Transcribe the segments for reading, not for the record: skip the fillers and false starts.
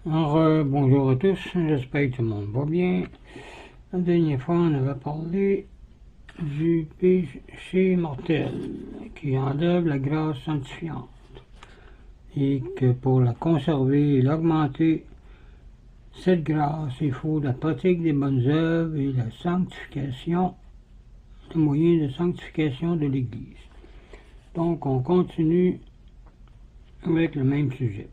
Alors, bonjour à tous, j'espère que tout le monde va bien. La dernière fois, on avait parlé du péché mortel qui enlève la grâce sanctifiante et que pour la conserver et l'augmenter, cette grâce, il faut la pratique des bonnes œuvres et la sanctification, le moyen de sanctification de l'Église. Donc, on continue avec le même sujet.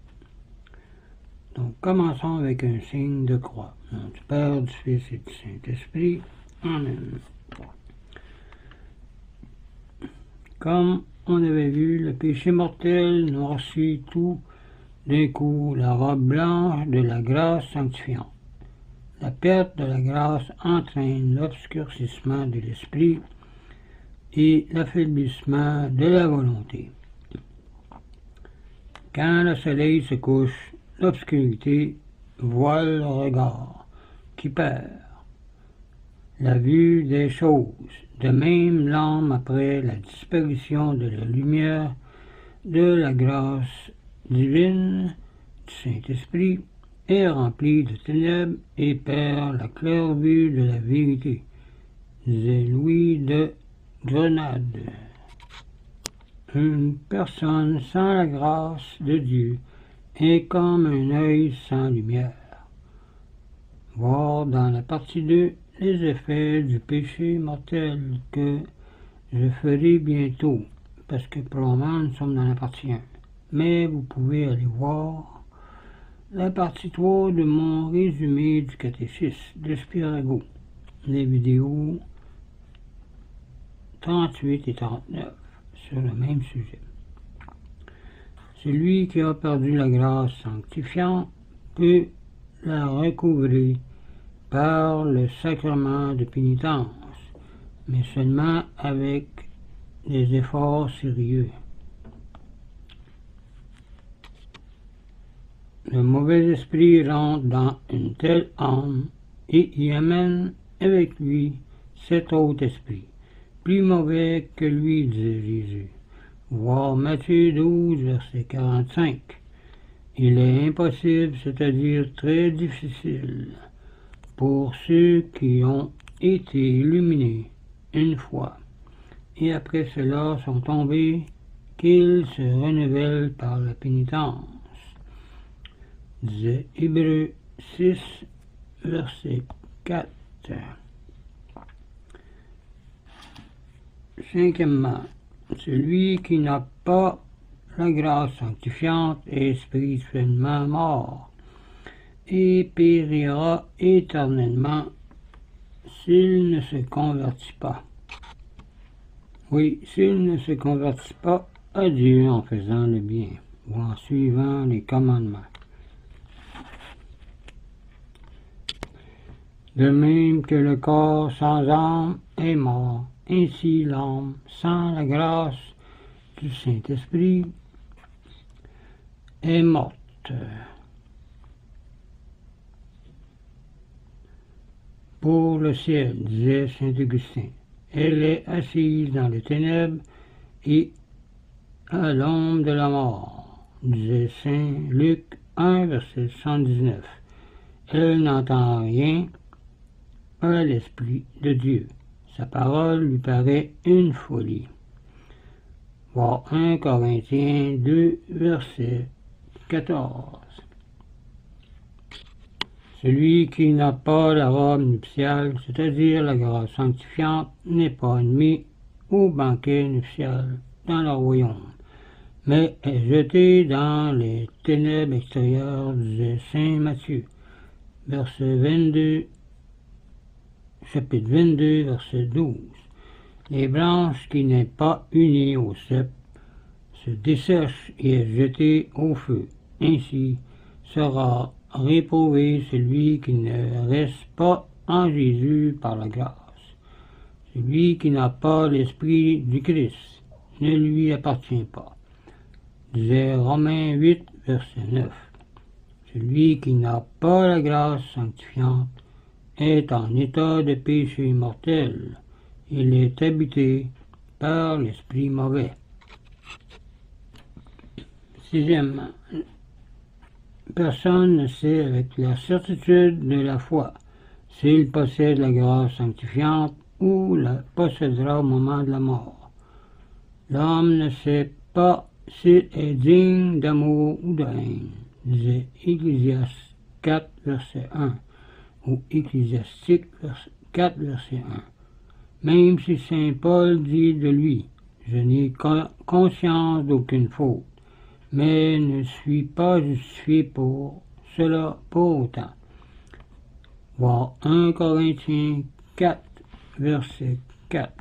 Donc, commençons avec un signe de croix. Nom du Père, du Fils et du Saint-Esprit. Amen. Comme on avait vu, le péché mortel noircit tout d'un coup la robe blanche de la grâce sanctifiante. La perte de la grâce entraîne l'obscurcissement de l'esprit et l'affaiblissement de la volonté. Quand le soleil se couche, l'obscurité voile le regard qui perd la vue des choses. De même, l'âme, après la disparition de la lumière de la grâce divine du Saint-Esprit, est remplie de ténèbres et perd la claire vue de la vérité, disait Louis de Grenade. Une personne sans la grâce de Dieu est comme un œil sans lumière. Voir dans la partie 2 les effets du péché mortel que je ferai bientôt, parce que pour le moment nous sommes dans la partie 1. Mais vous pouvez aller voir la partie 3 de mon résumé du catéchisme de Spirago, les vidéos 38 et 39 sur le même sujet. Celui qui a perdu la grâce sanctifiante peut la recouvrer par le sacrement de pénitence, mais seulement avec des efforts sérieux. Le mauvais esprit rentre dans une telle âme et y amène avec lui cet autre esprit, plus mauvais que lui, disait Jésus. Voir Matthieu 12, verset 45. Il est impossible, c'est-à-dire très difficile, pour ceux qui ont été illuminés une fois, et après cela sont tombés, qu'ils se renouvellent par la pénitence, disait Hébreux 6, verset 4. Cinquièmement, celui qui n'a pas la grâce sanctifiante est spirituellement mort et périra éternellement s'il ne se convertit pas. Oui, s'il ne se convertit pas à Dieu en faisant le bien ou en suivant les commandements. De même que le corps sans âme est mort, ainsi l'âme sans la grâce du Saint-Esprit est morte. Pour le ciel, disait saint Augustin, elle est assise dans les ténèbres et à l'ombre de la mort, disait saint Luc 1, verset 119. Elle n'entend rien à l'Esprit de Dieu. Sa parole lui paraît une folie. Voir 1 Corinthiens 2, verset 14. Celui qui n'a pas la robe nuptiale, c'est-à-dire la grâce sanctifiante, n'est pas admis au banquet nuptial dans le royaume, mais est jeté dans les ténèbres extérieures, disait saint Matthieu, verset 22, chapitre 22, verset 12. Les branches qui n'est pas unies au cep se dessèchent et est jetée au feu. Ainsi sera réprouvé celui qui ne reste pas en Jésus par la grâce. Celui qui n'a pas l'Esprit du Christ ne lui appartient pas, disait Romains 8, verset 9. Celui qui n'a pas la grâce sanctifiante est en état de péché mortel. Il est habité par l'esprit mauvais. Sixièmement, personne ne sait avec la certitude de la foi s'il possède la grâce sanctifiante ou la possédera au moment de la mort. L'homme ne sait pas s'il est digne d'amour ou de haine, disait Ecclésiaste 4, verset 1, ou Ecclésiastique 4, verset 1. Même si saint Paul dit de lui, « Je n'ai conscience d'aucune faute, mais ne suis pas justifié pour cela pour autant. » Voir 1 Corinthiens 4, verset 4.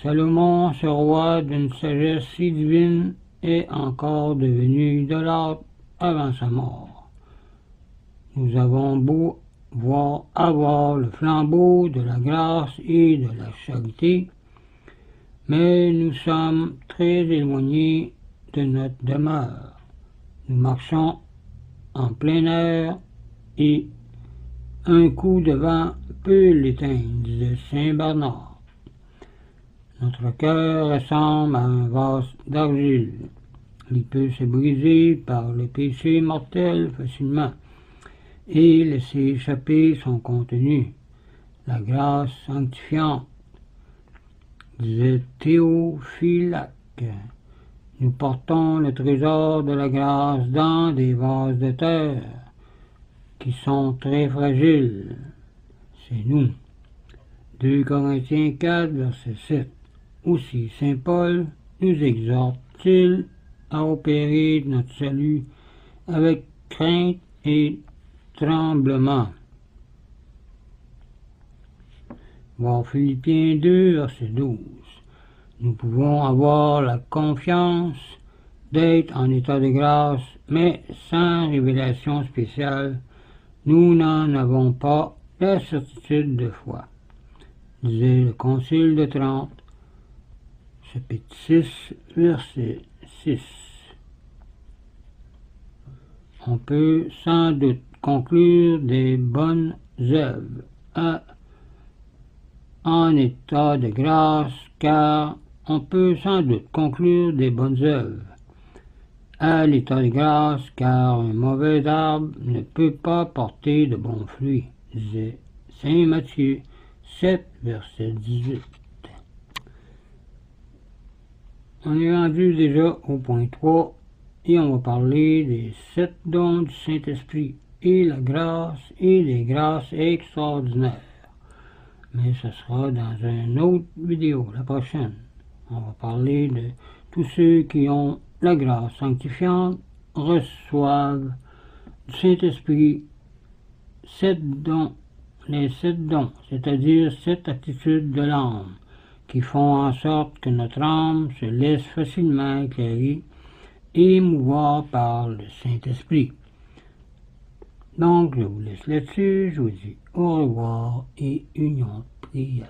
Salomon, ce roi d'une sagesse si divine, est encore devenu idolâtre avant sa mort. Nous avons beau avoir le flambeau de la grâce et de la charité, mais nous sommes très éloignés de notre demeure. Nous marchons en plein air et un coup de vent peut l'éteindre, disait saint Bernard. Notre cœur ressemble à un vase d'argile. Il peut se briser par le péché mortel facilement et laisser échapper son contenu, la grâce sanctifiante, disait Théophylact. Nous portons le trésor de la grâce dans des vases de terre qui sont très fragiles. C'est nous. 2 Corinthiens 4, verset 7. Aussi, saint Paul nous exhorte-t-il à opérer notre salut avec crainte et tremblement. Voir Philippiens 2, verset 12. Nous pouvons avoir la confiance d'être en état de grâce, mais sans révélation spéciale, nous n'en avons pas la certitude de foi, disait le Concile de Trente, chapitre 6, verset 6. On peut sans doute conclure des bonnes œuvres en état de grâce, car on peut sans doute conclure des bonnes œuvres à l'état de grâce, car un mauvais arbre ne peut pas porter de bons fruits, disait saint Matthieu 7, verset 18. On est rendu déjà au point 3 et on va parler des 7 dons du Saint-Esprit et la grâce et les grâces extraordinaires. Mais ce sera dans une autre vidéo, la prochaine. On va parler de tous ceux qui ont la grâce sanctifiante, reçoivent du Saint-Esprit 7 dons, les 7 dons, c'est-à-dire 7 attitudes de l'âme, qui font en sorte que notre âme se laisse facilement éclairer et émouvoir par le Saint-Esprit. Donc, je vous laisse là-dessus, je vous dis au revoir et union de prière.